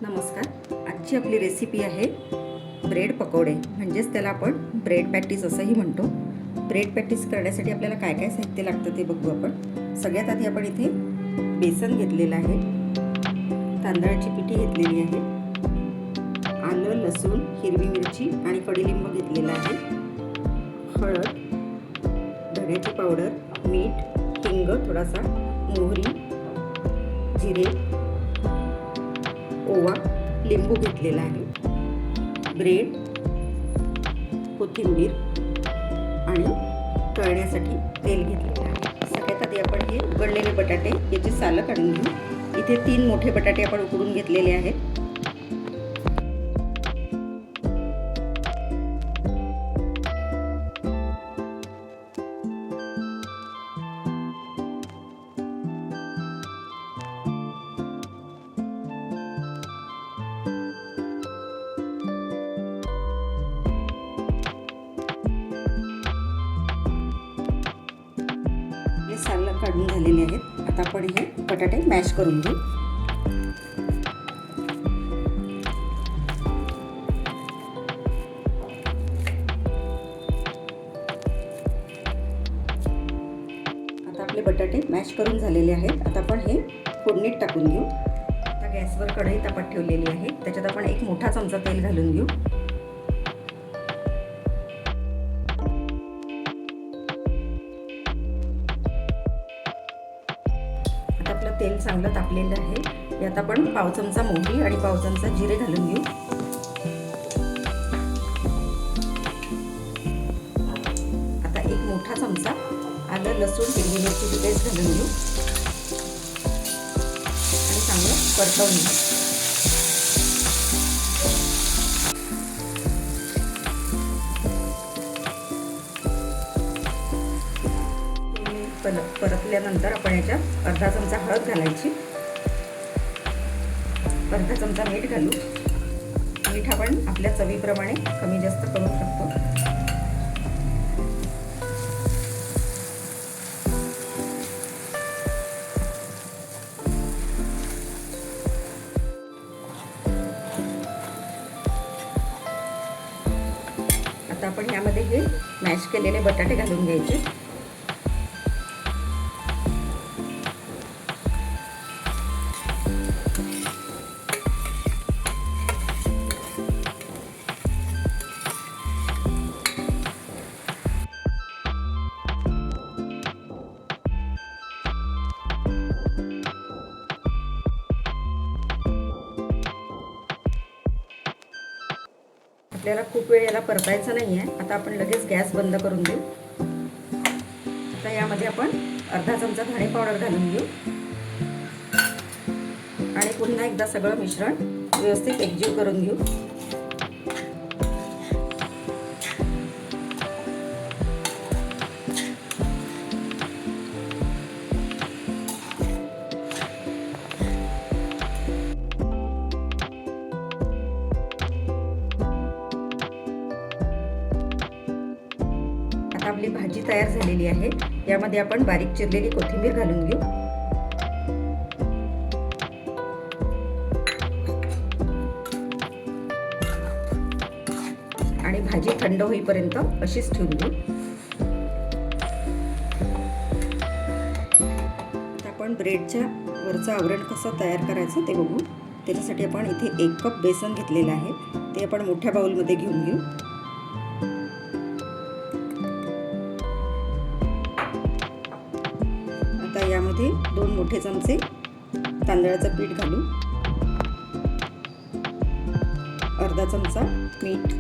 नमस्कार. आजची आपली रेसिपी आहे ब्रेड पकोडे, म्हणजेच त्याला आपण ब्रेड पॅटीस असंही म्हणतो. ब्रेड पॅटीस करण्यासाठी आपल्याला काय काय साहित्य लागतं ते बघू आपण. सगळ्यात आधी आपण इथे बेसन घेतलेलं आहे, तांदळाची पिठी घेतलेली आहे, आलं, लसूण, हिरवी मिरची आणि कडीलिंब घेतलेला आहे, हळद, धण्याची पावडर, मीठ, हिंग थोडासा, मोहरी, जिरे, ओवा, लिंबू घेतलेला आहे, ब्रेड, कोथिंबीर आणि तळण्यासाठी तेल घेतलेलं आहे. सगळ्यात आधी आपण हे उकडलेले बटाटे याची सालं काढून घेऊ. इथे 3 मोठे बटाटे आपण उकडून घेतलेले आहेत. साल काढून झालेले आहेत. आता आपण हे बटाटे मॅश करून घेऊ. आता आपले बटाटे मॅश करून झालेले आहेत. आता आपण हे फोडणीत टाकून घेऊ. आता गॅसवर कढई तापत ठेवलेली आहे, त्याच्यात आपण 1 मोठा चमचा तेल घालून घेऊ. आपलं तेल चांगलं तापलेलं आहे. यात आपण पाव चमचा मोहरी आणि पाव चमचा जिरे घालून घेऊ. आता 1 मोठा चमचा आलं, लसूण, हिरवी मिरचीची पेस्ट घालून घेऊ आणि चांगलं परतवून घेऊ. परतल्यानंतर आपण याच्यात अर्धा चमचा हळद घालायची, अर्धा चमचा मीठ घालू. मीठ आपण आपल्या चवीप्रमाणे कमी जास्त करू शकतो. आता आपण यामध्ये हे मॅश केलेले बटाटे घालून घ्यायचे. आपल्याला खूप वेळ याला परतायचं नाही आहे. आता आपण लगेच गॅस बंद करून देऊ. आता यामध्ये आपण अर्धा चमचा धणे पावडर घालून घेऊ आणि पुन्हा एकदा सगळं मिश्रण व्यवस्थित एकजीव करून घेऊ. आपली भाजी तयार झालेली आहे. यामध्ये आपण बारीक चिरलेली कोथिंबीर घालून घेऊ. आणि भाजी थंड होईपर्यंत अशीच ठेवून देऊ. आपण ब्रेडच्या वरचं आवरण कसं तयार करायचं ते बघू. त्याच्यासाठी आपण इथे 1 कप बेसन घेतलेलं आहे. ते आपण मोठ्या बाउलमध्ये घेऊन घेऊ. आता यामध्ये 2 मोठे चमचे तांदळाचं पीठ घालू, अर्धा चमचा मीठ,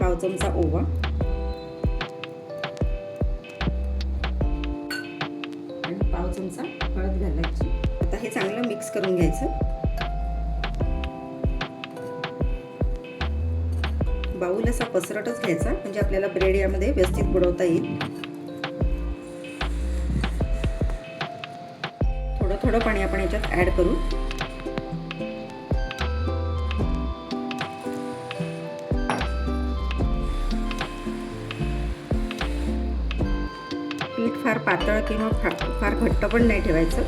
पाव चमचा ओवा आणि पाव चमचा हळद घालायची. आता हे चांगलं मिक्स करून घ्यायचं. बाऊल असा पसरटच घ्यायचा, म्हणजे आपल्याला ब्रेड यामध्ये व्यवस्थित बुडवता येईल. थोडं थोडं पाणी आपण याच्यात ऍड करू. पीठ फार पातळ किंवा फार घट्ट पण नाही ठेवायचं.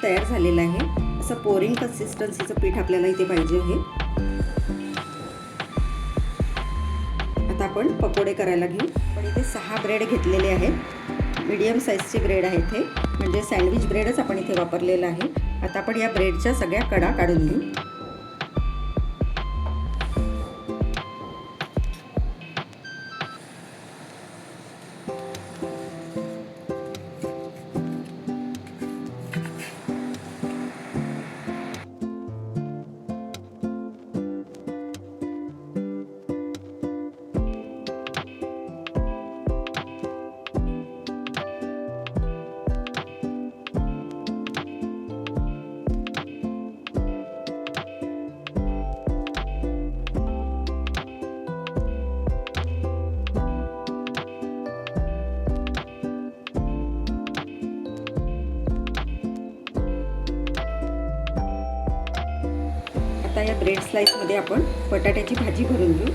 तयार झालेलं आहे. असं पोरिंग कन्सिस्टन्सीचं पीठ आपल्याला इथे पाहिजे आहे. आता आपण पकोडे करायला घेऊ. पण इथे 6 ब्रेड घेतलेले आहेत. मीडियम साईजचे ब्रेड आहेत हे, म्हणजे सँडविच ब्रेडच आपण इथे वापरलेला आहे. आता आपण या ब्रेडच्या सगळ्या कडा काढून घेऊ. आता या ब्रेड स्लाइसमध्ये आपण बटाट्याची भाजी भरून घेऊ.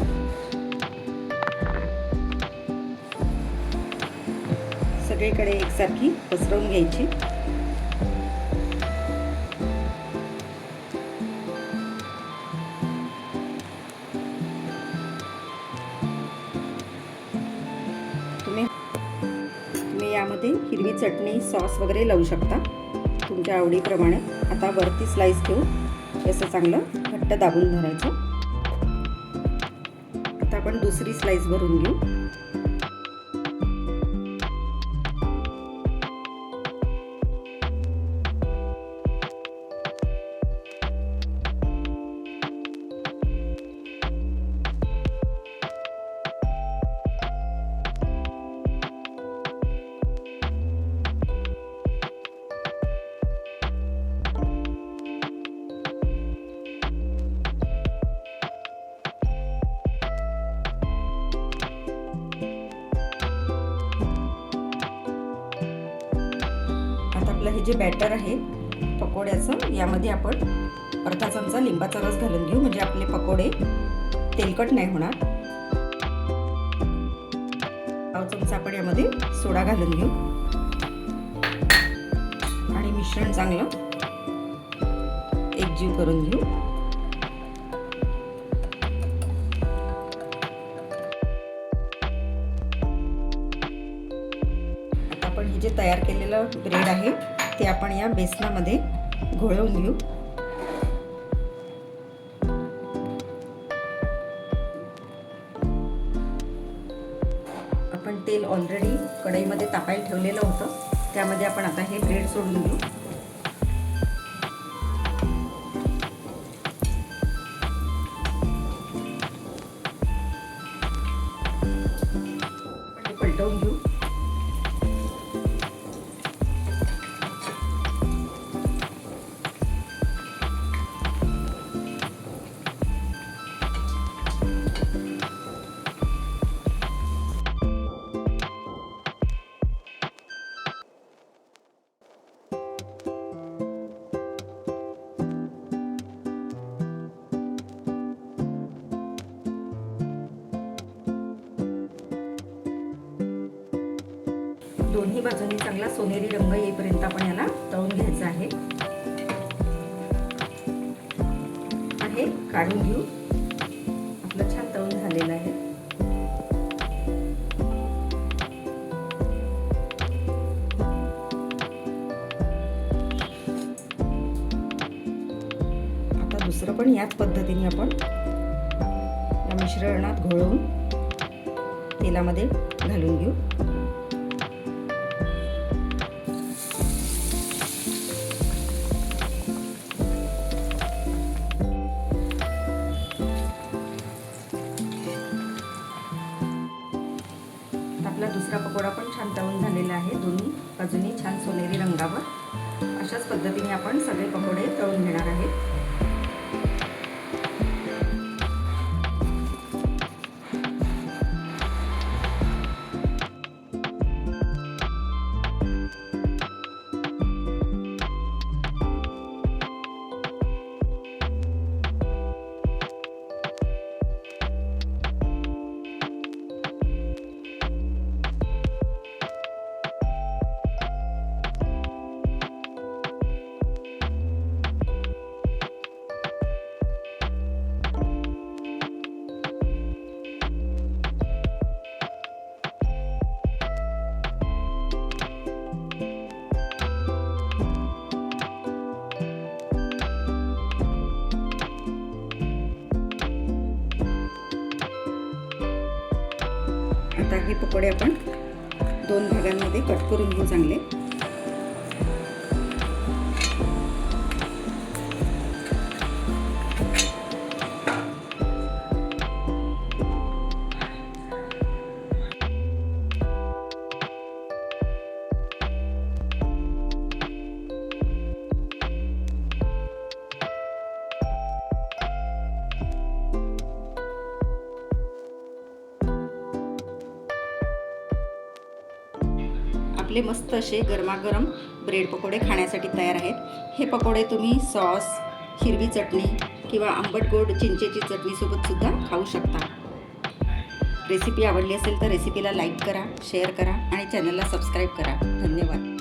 सगळीकडे एकसारखी पसरवून घ्यायची. तुम्ही यामध्ये हिरवी चटणी, सॉस वगैरे लावू शकता तुमच्या आवडीप्रमाणे. आता वरती स्लाइस घेऊन असं चांगलं घट्ट दाबून धरायचं. आता आपण दुसरी स्लाइस भरून घेऊ. हे जे बॅटर आहे पकोड्याचं, यामध्ये आपण अर्धा चमचा लिंबाचा रस घालून घेऊ, म्हणजे आपले पकोडे तेलकट नाही होणार. पाव चमचा आपण यामध्ये सोडा घालून घेऊ आणि मिश्रण चांगलं एकजीव करून घेऊ. आता आपण हे जे तयार केलेलं ब्रेड आहे ते आपण या बेसनामध्ये घोळवून घेऊ. आपण तेल ऑलरेडी कढईमध्ये तापायला ठेवलेलं होतं, त्यामध्ये आपण आता हे ब्रेड सोडून घेऊ. पलटवून घेऊ. दोन्ही बाजूंनी चांगला सोनेरी रंग येईपर्यंत आपण याला तळून घ्यायचं आहे. हे काढून घेऊ. आपलं छान तळून झालेलं आहे. आता दुसरं पण याच पद्धतीने आपण या मिश्रणात घोळवून तेलामध्ये घालून घेऊ. आपला दुसरा पकोडा पण छान तळून झालेला आहे. दोन्ही बाजूनी छान सोनेरी रंगावर. अशाच पद्धतीने आपण सगळे पकोडे तळून घेणार आहे. आता हे पकोडे आपण 2 भागांमध्ये कट करून घेऊ चांगले. आपले मस्त असे गरमागरम ब्रेड पकोडे खाण्यासाठी तयार आहेत. हे पकोडे तुम्ही सॉस, हिरवी चटणी किंवा आंबट गोड चिंचेची चटणीसोबत सुद्धा खाऊ शकता. रेसिपी आवडली असेल तर रेसिपीला लाईक करा, शेअर करा आणि चॅनलला सबस्क्राईब करा. धन्यवाद.